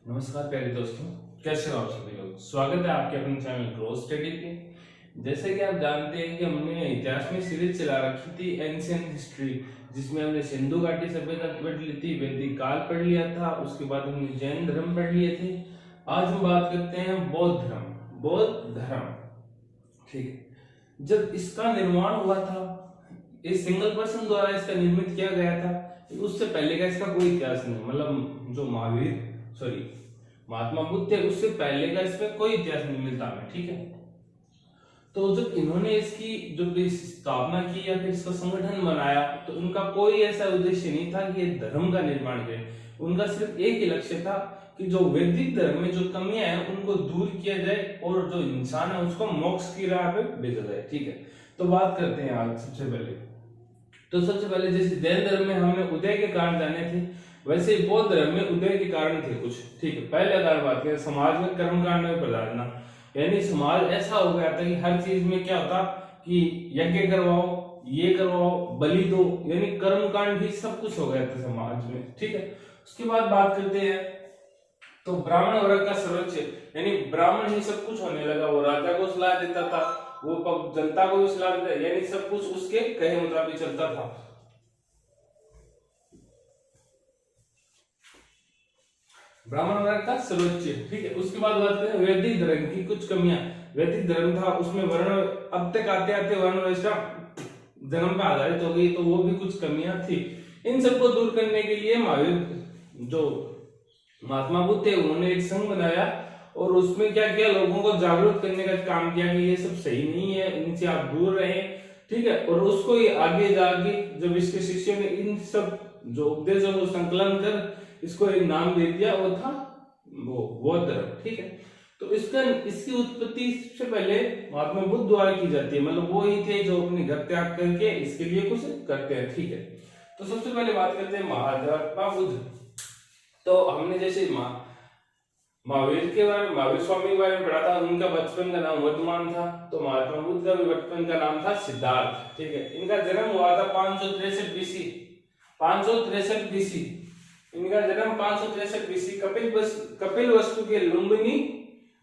नमस्कार प्यारे दोस्तों, कैसे हो आप सभी लोग। स्वागत है आपके अपने चैनल ग्रो स्टडी के। जैसे कि आप जानते हैं कि हमने इतिहास में सीरीज चला रखी थी एंशियंट हिस्ट्री, जिसमें हमने सिंधु घाटी सभ्यता पढ़ ली थी, वैदिक काल पढ़ लिया था, उसके बाद हमने जैन धर्म पढ़ लिए थे। आज हम बात करते हैं बौद्ध धर्म। बौद्ध धर्म, ठीक है। जब इसका निर्माण हुआ था, इस सिंगल पर्सन द्वारा इसका निर्मित किया गया था, उससे पहले का इसका कोई इतिहास नहीं। मतलब जो महात्मा बुद्ध थे, उससे पहले का इसमें कोई इतिहास नहीं मिलता हमें, ठीक है। तो जब इन्होंने इसकी जब स्थापना की या फिर इसका संगठन बनाया, तो उनका कोई ऐसा उद्देश्य नहीं था कि ये धर्म का निर्माण करें। उनका सिर्फ एक ही लक्ष्य था कि जो वैदिक धर्म में जो कमियां हैं उनको दूर किया जाए और जो इंसान है उसको मोक्ष की राह पे भेजा जाए, ठीक है। तो बात करते हैं आज सबसे पहले जैसे जैन धर्म में हमने उदय के कारण जाने थे, वैसे ही बौद्ध धर्म में उदय के कारण थे कुछ, ठीक है। पहले अगर बात करें समाज में कर्म कांड में प्रधानना, यानी समाज ऐसा हो गया था कि हर चीज में क्या होता कि यज्ञ करवाओ, ये करवाओ, बलि दो, यानी कर्म कांड भी सब कुछ हो गया था समाज में, ठीक है। उसके बाद बात करते हैं तो ब्राह्मण वर्ग का सर्वोच्च, यानी ब्राह्मण ही सब कुछ होने लगा। वो राजा को सलाह देता था, वो जनता को भी सलाह देता, यानी सब कुछ उसके कहे मुताबिक चलता था। ब्राह्मण वर्ग का सर्वोच्च, ठीक है। उसके बाद बात करें वैदिक धर्म की कुछ कमियां। वैदिक धर्म था, उसमें वर्ण अब तक आते आते वर्ण व्यवस्था जन्म पर आधारित हो गई, तो वो भी कुछ कमियां थी। इन सबको दूर करने के लिए महावीर जो महात्मा बुद्ध थे, उन्होंने एक संघ बनाया और उसमें क्या किया, लोगों को जागरूक करने का काम किया कि ये सब सही नहीं है, इनसे आप दूर रहें, ठीक है। और उसको ही आगे जाके जब इसके शिष्यों ने इन सब जो उपदेशों को संकलन कर इसको एक नाम दे दिया, वो था वो बौद्ध धर्म, ठीक है। तो इसकी उत्पत्ति सबसे पहले महात्मा बुद्ध द्वारा की जाती है, मतलब वो ही थे जो अपने घर त्याग करके इसके लिए कुछ करते हैं, ठीक है। तो सबसे पहले बात करते हैं महात्मा बुद्ध। तो हमने जैसे महावीर स्वामी के बारे में पढ़ा था, उनका बचपन का नाम वर्धमान था। तो महात्मा बुद्ध का भी बचपन का नाम था सिद्धार्थ, ठीक है। इनका जन्म हुआ था 563 बीसी, 563 बीसी इनका जन्म 563 बीसी कपिलवस्तु के लुम्बिनी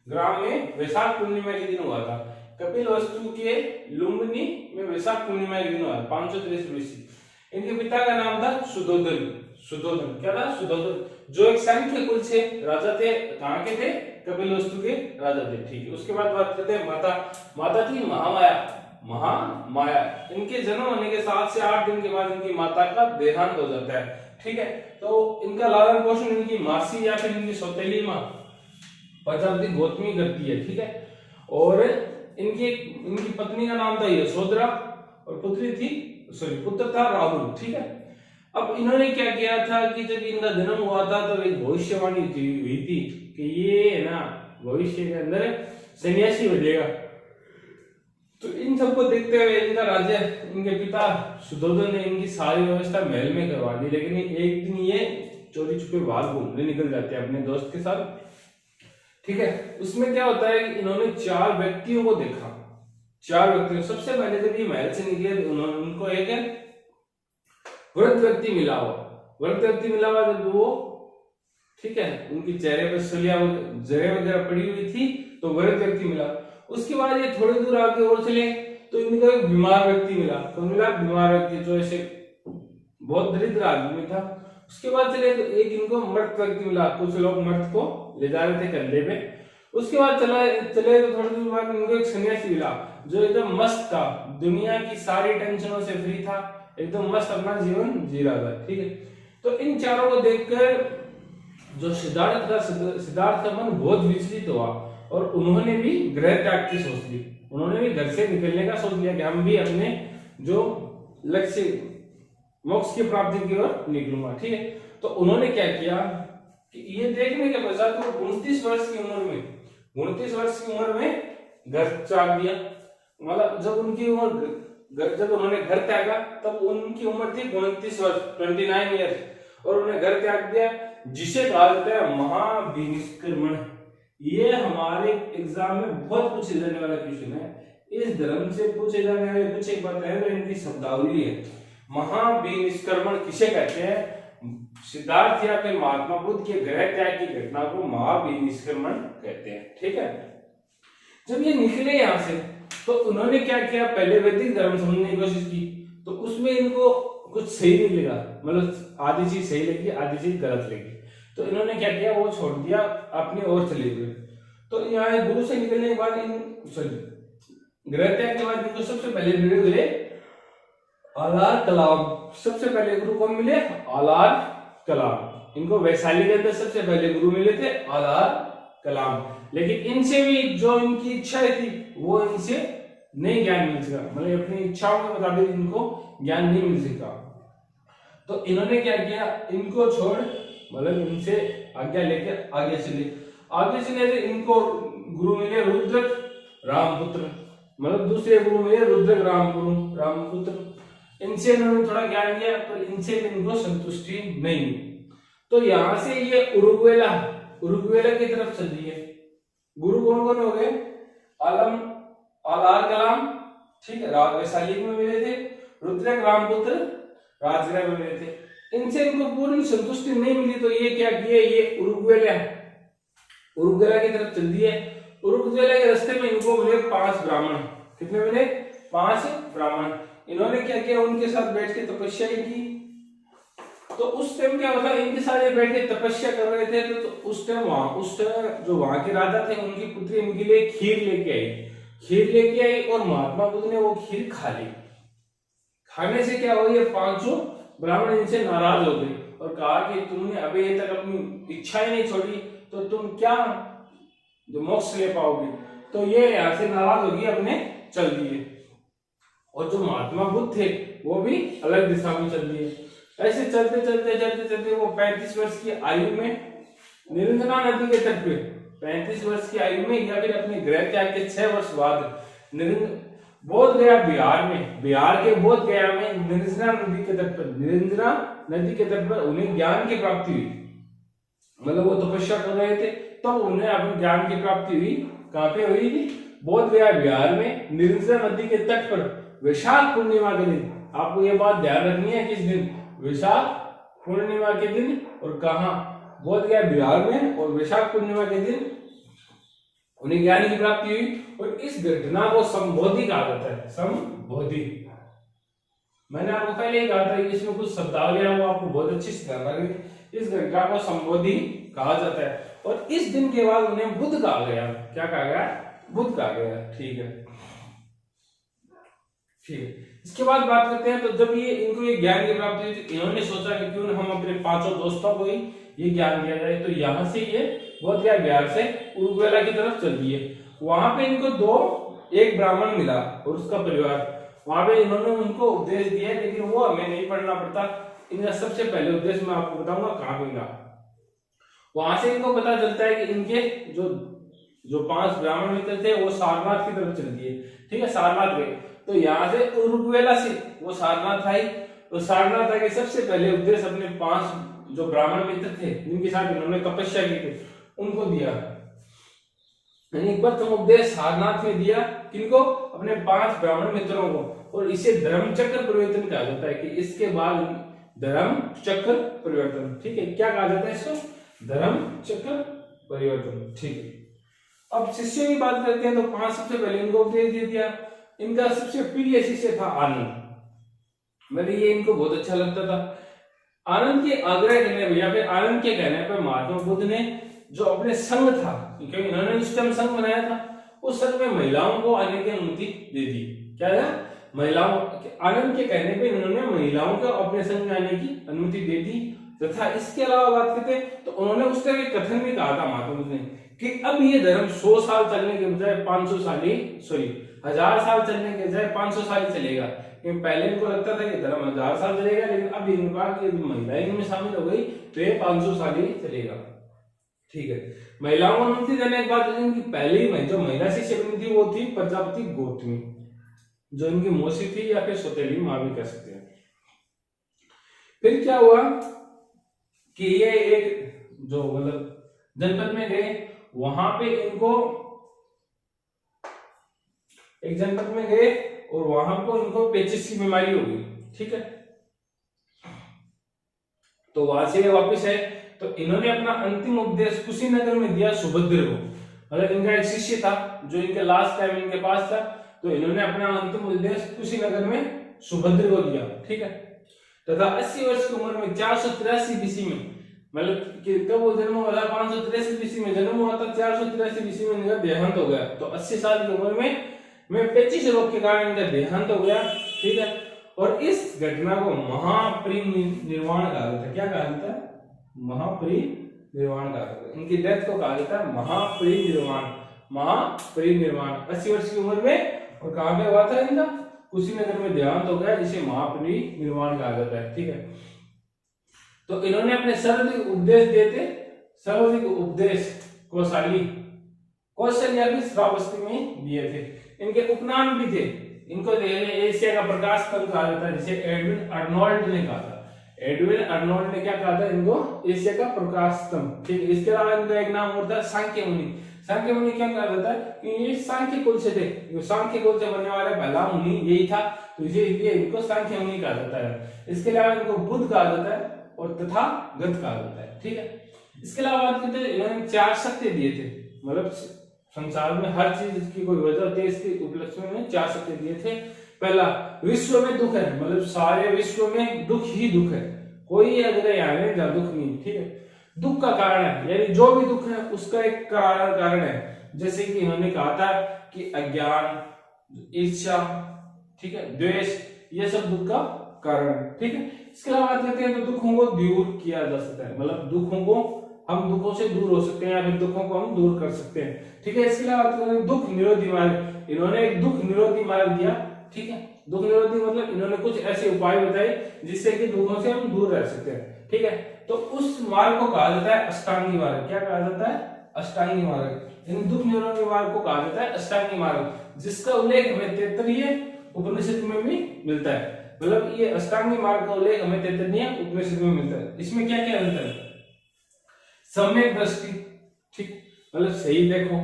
ग्राम में वैशाख पूर्णिमा के दिन हुआ था। कपिलवस्तु के लुम्बिनी में वैशाख पूर्णिमा के दिन हुआ 563 बीसी। इनके पिता का नाम था सुधोधन, क्या था सुधोधन, जो एक सांख्य कुल से राजा थे। कहाँ के थे? कपिलवस्तु के राजा थे, ठीक है। उसके बाद बात करते हैं माता थी महामाया। इनके जन्म होने के 7 से 8 दिन के बाद इनकी माता का देहांत हो जाता है, ठीक है। तो इनका लालन पोषण इनकी मासी या फिर इनकी सौतेली माँ प्रजापति गौतमी करती है, ठीक है। और इनकी पत्नी का नाम था यशोधरा और पुत्र था राहुल, ठीक है। अब इन्होंने क्या किया था कि जब इनका जन्म हुआ था तो एक भविष्यवाणी हुई थी कि ये है ना भविष्य के अंदर सन्यासी बनेगा। तो इन सबको देखते हुए इनके पिता सुधोधन ने इनकी सारी व्यवस्था महल में करवा दी, लेकिन एक दिन ये चोरी छुपे बाहर घूमने निकल जाते हैं अपने दोस्त के साथ, ठीक है। उसमें क्या होता है कि इन्होंने 4 व्यक्तियों को देखा। 4 व्यक्तियों, सबसे पहले जब ये महल से निकले उनको एक वृद्ध व्यक्ति मिला हुआ जब वो, ठीक है, उनकी चेहरे पर जरे वगैरह पड़ी हुई थी, तो वृद्ध व्यक्ति मिला। उसके बाद ये थोड़ी दूर आगे और चले तो इनको एक बीमार व्यक्ति मिला। तो बीमार व्यक्ति जो ऐसे बहुत दरिद्र आदमी था। उसके बाद चले तो एक इनको मृत व्यक्ति मिला, कुछ लोग मृत को ले जा रहे थे कंधे पे। उसके बाद चले तो थोड़ी दूर बाद इनको एक सन्यासी मिला जो एकदम मस्त था, दुनिया की सारी टेंशनों से फ्री था, एकदम मस्त अपना जीवन जी रहा था, ठीक है। तो इन चारों को देखकर जो सिद्धार्थ का मन बहुत विचलित हुआ और उन्होंने भी गृह त्याग की सोच ली। उन्होंने भी घर से निकलने का सोच लिया कि हम भी अपने जो लक्ष्य मोक्ष की प्राप्ति की ओर निकलूंगा, ठीक है। तो उन्होंने क्या किया कि ये देखने के पश्चात वो 29 वर्ष की उम्र में घर त्याग दिया। मतलब जब उन्होंने घर त्यागा तब उनकी उम्र थी 29 वर्ष, 29 ईयर्स, और उन्हें घर त्याग दिया, जिसे कहा जाता है महाविनिष्क्रमण। ये हमारे एग्जाम में बहुत पूछे जाने वाला क्वेश्चन है। इस धर्म से पूछे जाने वाले कुछ एक बात है तो इनकी शब्दावली है। महाविनिष्क्रमण किसे कहते हैं? सिद्धार्थ या फिर महात्मा बुद्ध के गृह त्याग की घटना को महाविनिष्क्रमण कहते हैं। ठीक है, जब ये निकले यहाँ से तो उन्होंने क्या किया, पहले वैदिक धर्म समझने की कोशिश की, तो उसमें इनको कुछ सही नहीं लगा, मतलब आधी चीज सही लगी आधी चीज गलत लगी, तो इन्होंने क्या किया, वो छोड़ दिया, अपनी ओर चले गए। तो यहाँ गुरु से निकलने के बाद गृह त्याग के बाद इनको सबसे पहले मिले आलार कलाम। सबसे पहले गुरु कौन मिले, आलार कलाम। इनको वैशाली के अंदर सबसे पहले गुरु मिले थे आलार कलाम, लेकिन इनसे भी जो इनकी इच्छाएं थी वो इनसे नहीं ज्ञान मिल सका, मतलब अपनी इच्छाओं के मुताबिक इनको ज्ञान नहीं मिल सका। तो इन्होंने क्या किया, इनको छोड़ मतलब इनसे आज्ञा लेकर आगे चले थे। इनको गुरु मिले रुद्रक रामपुत्र, मतलब दूसरे गुरु मिले रुद्रक रामपुत्र। इनसे इन्होंने थोड़ा ज्ञान लिया, पर इनसे भी इनको संतुष्टि नहीं हुई। तो यहां से ये उरुग्वेला की तरफ चल दिए। गुरु कौन कौन हो गए, आलार कलाम, ठीक है, वैशाली में मिले थे, रुद्रक रामपुत्र राजगृह में मिले थे। इनसे इनको पूरी संतुष्टि नहीं मिली, तो ये क्या किए, ये उरुग्वेला की तरफ चल दिए। उरुग्वेला के रास्ते में इनको मिले 5 ब्राह्मण। कितने मिले, 5 ब्राह्मण। इन्होंने क्या किया, उनके साथ बैठ के तपस्या की। तो उस टाइम क्या होता, इनके साथ बैठ के तपस्या कर रहे थे, तो उस टाइम जो वहां के राजा थे, उनकी पुत्री इनके लिए खीर लेके आई और महात्मा बुद्ध ने वो खीर खा ली। खाने से क्या हो, ये 5 ब्राह्मण इनसे नाराज हो गए और कहा कि तुमने अभी तक अपनी इच्छाएं नहीं छोड़ी, तो तुम क्या जो मोक्ष ले पाओगे। तो ये यहाँ से नाराज होगी, अपने चल दिए। और जो महात्मा बुद्ध थे वो भी अलग दिशा में चल दिए। ऐसे चलते वो 35 वर्ष की आयु में निरंजना नदी के तट पे, 35 वर्ष की आयु में या फिर अपने गृह त्याग के 6 वर्ष बाद बोध गया बिहार के बोध गया में निरंजना नदी के तट पर उन्हें ज्ञान की प्राप्ति हुई। मतलब वो तपस्या कर रहे थे, तो उन्हें अपने ज्ञान की प्राप्ति हुई। कहाँ पे हुई थी, बोध गया बिहार में निरंजना नदी के तट पर वैशाख पूर्णिमा के दिन। आपको ये बात ध्यान रखनी है, किस दिन, वैशाख पूर्णिमा के दिन। और कहा, बोध गया बिहार में, और वैशाख पूर्णिमा के दिन उन्हें ज्ञान की प्राप्ति हुई। और इस घटना को संबोधि कहा जाता है, संबोधि। मैंने आपको पहले ही कहा था कि इसमें कुछ शब्दावलियां वो आपको बहुत अच्छी से ध्यान रखनी। इस घटना को संबोधि कहा जाता है। और इस दिन के बाद उन्हें बुद्ध कहा गया। क्या कहा गया, बुद्ध कहा गया। ठीक है। इसके बाद बात करते हैं, तो जब इनको ये ज्ञान की प्राप्ति हुई, तो इन्होंने सोचा कि क्यों हम अपने 5 दोस्तों को ही ये ज्ञान दिया जाए। तो यहाँ से ये बोध गया बिहार से उरुग्वेला की तरफ चल दिए। वहां पे इनको एक ब्राह्मण मिला और उसका परिवार। वहां पे इन्होंने उनको उपदेश दिया, लेकिन वो हमें नहीं पढ़ना पड़ता। इनका सबसे पहले उपदेश मैं आपको बताऊंगा कहाँ मिला। वहां से इनको पता चलता है कि इनके जो 5 ब्राह्मण मित्र थे वो सारनाथ की तरफ चल दिए। ठीक है, सारनाथ गए। तो यहाँ से उरुग्वेला से वो सारनाथ आई। तो सारनाथ आके सबसे पहले उपदेश अपने 5 जो ब्राह्मण मित्र थे, जिनके साथ इन्होंने तपस्या की थी, उनको दिया। यानी प्रथम उपदेश सारनाथ में दिया, किनको, अपने 5 ब्राह्मण मित्रों को। और इसे धर्म चक्र परिवर्तन कहा जाता है, कि इसके बाद धर्म चक्र परिवर्तन। ठीक है, क्या कहा जाता है इसको, धर्म चक्र परिवर्तन। ठीक है। अब शिष्यों की बात करते हैं, तो 5 सबसे पहले इनको उपदेश दे दिया। इनका सबसे प्रिय शिष्य था आनंद। मतलब ये इनको बहुत अच्छा लगता था। आनंद के आग्रह करने पर या फिर आनंद के कहने पर महात्मा बुद्ध ने जो अपने संघ था, क्योंकि इन्होंने उस टाइम संघ बनाया था, उस संघ में महिलाओं को आने की अनुमति दे दी। क्या है, महिलाओं, आनंद के कहने पे इन्होंने महिलाओं को अपने संघ में आने की अनुमति दे दी। तथा इसके अलावा बात करते तो उन्होंने उस तरह के कथन भी कहा था महात्मा बुद्ध ने, कि अब ये धर्म 100 साल चलने के बजाय 500 साल ही 1000 साल चलने के बजाय 500 साल ही चलेगा। क्योंकि पहले इनको लगता था कि धर्म 1000 साल चलेगा, लेकिन अब इनको कहा कि महिलाएं इनमें शामिल हो गई तो ये 500 साल ही चलेगा। ठीक है। महिलाओं को अनुमति देने के बाद इनकी पहली जो महिला शिष्य बनी थी वो थी प्रजापति गौतमी, जो इनकी मौसी थी या फिर सौतेली मां भी कह सकते हैं। फिर क्या हुआ कि ये एक जो मतलब जनपद में गए, वहां पे इनको एक जनपद में गए और वहां को इनको पेचिश की बीमारी हो गई। ठीक है। तो वहां से ये वापिस है। तो इन्होंने अपना अंतिम उपदेश कुशीनगर में दिया सुभद्र को। मतलब इनका एक शिष्य था जो इनके लास्ट टाइम इनके पास था, तो इन्होंने अपना अंतिम उपदेश कुशीनगर में सुभद्र को दिया। ठीक है। तथा 80 वर्ष की उम्र में 483 बीसी में, मतलब कि कब वो जन्म हुआ था, 583 बीसी में जन्म हुआ था, 483 बीसी में इनका देहांत हो गया। तो 80 साल की उम्र में 25 रोग के कारण इनका देहांत हो गया। ठीक है। और इस घटना को महापरिनिर्वाण कहा जाता है। क्या कहा जाता है? महापरिनिर्वाण कहा जाता है। इनकी डेथ को कहा जाता है महापरिनिर्वाण। महापरिनिर्वाण 80 वर्ष की उम्र में, और कहां पे हुआ था इनका? कुशीनगर में देहांत हो गया, जिसे महापरिनिर्वाण कहा जाता है। ठीक है। तो इन्होंने अपने सर्वाधिक उपदेश दिए थे, सर्वाधिक उपदेश कौशल या फिर श्रावस्ती में दिए थे। इनके उपनाम भी थे। इनको एशिया का प्रकाश स्तंभ कहा जाता है, जिसे एडविन अर्नोल्ड ने कहा था। एडविन अर्नोल्ड ने क्या कहा था इनको? एशिया का प्रकाश स्तंभ। ठीक है। इसके अलावा इनका एक नाम और था सांख्य मुनि। सांख्य मुनि क्या कहा जाता है कि ये सांख्य कुल से थे, जो सांख्य कुल से बनने वाला पहला मुनि यही था, तो इसलिए इनको सांख्य मुनि कहा जाता है। इसके अलावा इनको बुद्ध कहा जाता है और तथागत कहा जाता है। ठीक है। इसके अलावा बात करते हैं, इन्होंने 4 सत्य दिए थे। मतलब संसार में हर चीज की कोई वजह होती है, इसके उपलक्ष्य में 4 सत्य दिए थे। पहला, विश्व में दुख है, मतलब सारे विश्व में दुख ही दुख है, कोई जगह यहाँ है जहाँ दुख नहीं। ठीक है। दुख का कारण है, यानी जो भी दुख है उसका एक कारण है। जैसे कि इन्होंने कहा था कि अज्ञान, ईर्ष्या, ठीक है, द्वेष, ये सब दुख का कारण है। ठीक है। इसके अलावा बात करते हैं तो दुखों को दूर किया जा सकता है, मतलब हम दुखों से दूर हो सकते हैं या फिर दुखों को हम दूर कर सकते हैं। ठीक है। इसके अलावा बात करते हैं दुख निरोधी मार्ग। इन्होंने एक दुख निरोधी मार्ग दिया। ठीक है। दुख निरोधी मतलब इन्होंने कुछ ऐसे उपाय बताए जिससे कि दुखों से हम दूर रह सकते हैं। ठीक है। तो उस मार्ग को कहा जाता है अष्टांगी मार्ग। क्या कहा जाता है? अष्टांगी मार्ग। इन दुख निरोधी मार्ग को कहा जाता है अष्टांगी मार्ग, जिसका उल्लेख हमें तैत्तरीय उपनिषद में भी मिलता है। मतलब ये अष्टांगी मार्ग का उल्लेख हमें तैत्तरीय उपनिषद में मिलता है। इसमें क्या क्या मिलता है? सम्यक दृष्टि, ठीक, मतलब सही देखो,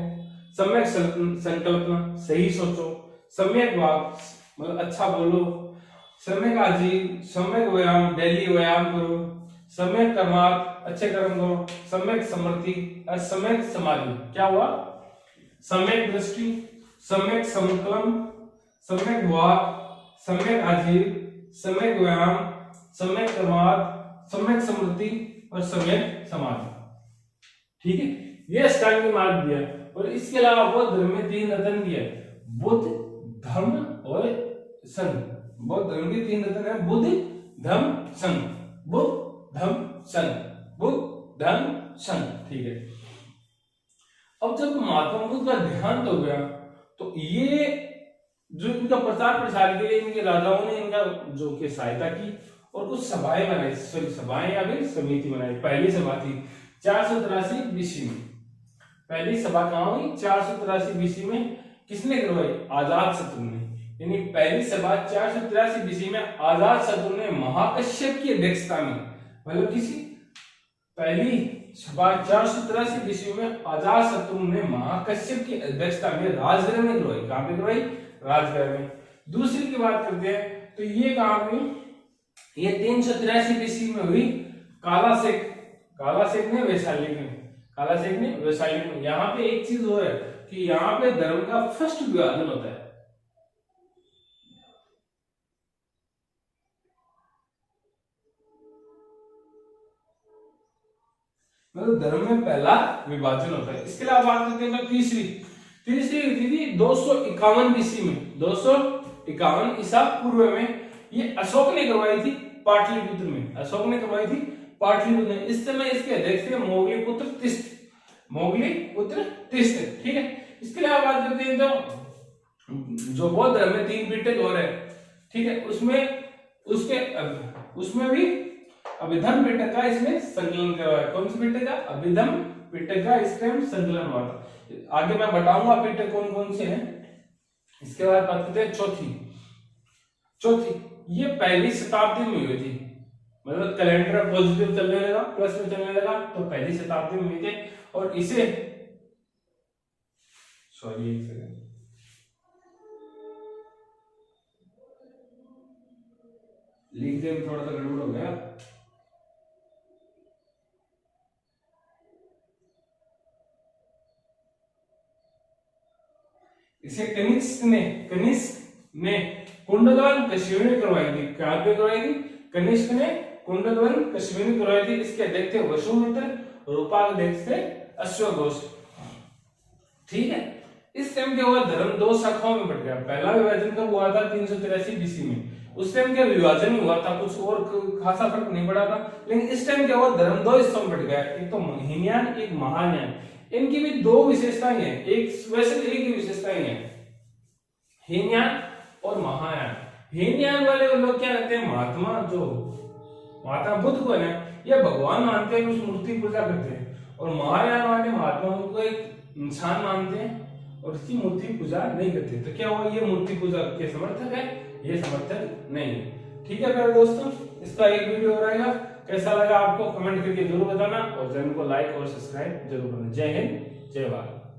सम्यक संकल्पना, सही सोचो, सम्यक वाक, मतलब अच्छा बोलो, सम्यक आजीव, सम्यक व्यायाम, डेली व्यायाम करो, सम्यक कर्मार्थ, अच्छे कर्म करो, सम्यक समृद्धि और सम्यक समाधि। क्या हुआ? सम्यक दृष्टि, सम्यक संकल्प, सम्यक वाक, सम्यक आजीव, सम्यक व्यायाम, सम्यक कर्मार्थ, सम्यक समृद्धि और सम्यक समाधि। ठीक है। ये अष्टांगी मार्ग दिया। और इसके अलावा बौद्ध धर्म में 3 रत्न दिया, बुद्ध, धर्म और संघ। बौद्ध धर्म के 3 रत्न है, बुद्ध, धर्म, संघ। बुद्ध, धर्म, संघ, बुद्ध, धर्म, संघ। ठीक है। अब जब महात्मा बुद्ध का देहांत हो गया तो ये जो इनका प्रचार प्रसार के लिए इनके राजाओं ने इनका जो कि सहायता की और कुछ सभाएं बनाई, सभाएं या फिर समिति बनाई। पहली सभा थी 483 बीसी में। पहली सभा कहां हुई? 483 बीसी में। किसने करवाई? अजात शत्रु ने। यानी पहली सभा 483 बीसी में अजात शत्रु ने महाकश्यप की अध्यक्षता में, मतलब किसी पहली सभा 483 बीसी में अजात शत्रु ने महाकश्यप की अध्यक्षता में राजगृह में करवाई। कहां पे करवाई? राजगृह में। दूसरी की बात करते हैं तो ये कहां हुई? ये 383 बीसी में हुई। कालासेक ने वैशाली में। यहाँ पे एक चीज हो है कि यहाँ पे धर्म का फर्स्ट विभाजन होता है। मतलब धर्म में पहला विभाजन होता है। इसके अलावा बात करते हैं तो तीसरी हुई थी 251 बीसी में। 251 ईसा पूर्व में ये अशोक ने करवाई थी पाटलिपुत्र में। अशोक ने करवाई थी पाटलिपुत्र में। इस समय इसके अध्यक्ष थे मोगलीपुत्र तिस्त। ठीक है। इसके अलावा बात करते हैं तो जो बौद्ध धर्म में 3 पिटक और है, ठीक है, उसमें भी अभिधर्म पिटक का इसमें संकलन करवाया। कौन सी पिटक का? अभिधर्म पिटक का इस टाइम संकलन हुआ था। आगे मैं बताऊंगा पिटक कौन कौन से हैं। इसके बाद बात करते हैं चौथी, ये पहली शताब्दी में हुई थी। मतलब कैलेंडर पॉजिटिव चलने लगा, प्लस में चलने लगा, तो पहली शताब्दी में हुई थे। और इसे एक सेकंड, लिखने में थोड़ा सा गड़बड़ हो गया। इसे कनिष्क ने कुंडलवन कश्यपिनी करवाई थी। कहां पे करवाई थी? कनिष्क ने कुंडलवन कश्यपिनी करवाई थी। इसके अध्यक्ष थे वसुमित्र और उपाध्यक्ष थे अश्वघोष। ठीक है। इस टाइम क्या हुआ? धर्म दो शाखाओं में बट गया। पहला विभाजन कब हुआ था? 383 बीसी में। उस टाइम क्या विभाजन हुआ था, कुछ और खासा फर्क नहीं पड़ा था। लेकिन इस टाइम क्या हुआ? धर्म दो हिस्सों में बट गया, एक तो हीनयान, एक महायान। इनकी भी दो विशेषताएं हैं, एक वैसे एक ही विशेषताएं हैं, हीनयान और महायान। हीनयान वाले लोग क्या कहते हैं? महात्मा जो महात्मा बुद्ध को है ये भगवान मानते हैं, उस मूर्ति पूजा करते हैं। और महायान वाले महात्मा बुद्ध को एक इंसान मानते हैं और इसकी मूर्ति पूजा नहीं करते। तो क्या हुआ? ये मूर्ति पूजा के समर्थक है, ये समर्थक नहीं है। ठीक है प्यारे दोस्तों, इसका एक वीडियो हो रहेगा। कैसा लगा आपको कमेंट करके जरूर बताना और चैनल को लाइक और सब्सक्राइब जरूर करना। जय हिंद, जय भारत।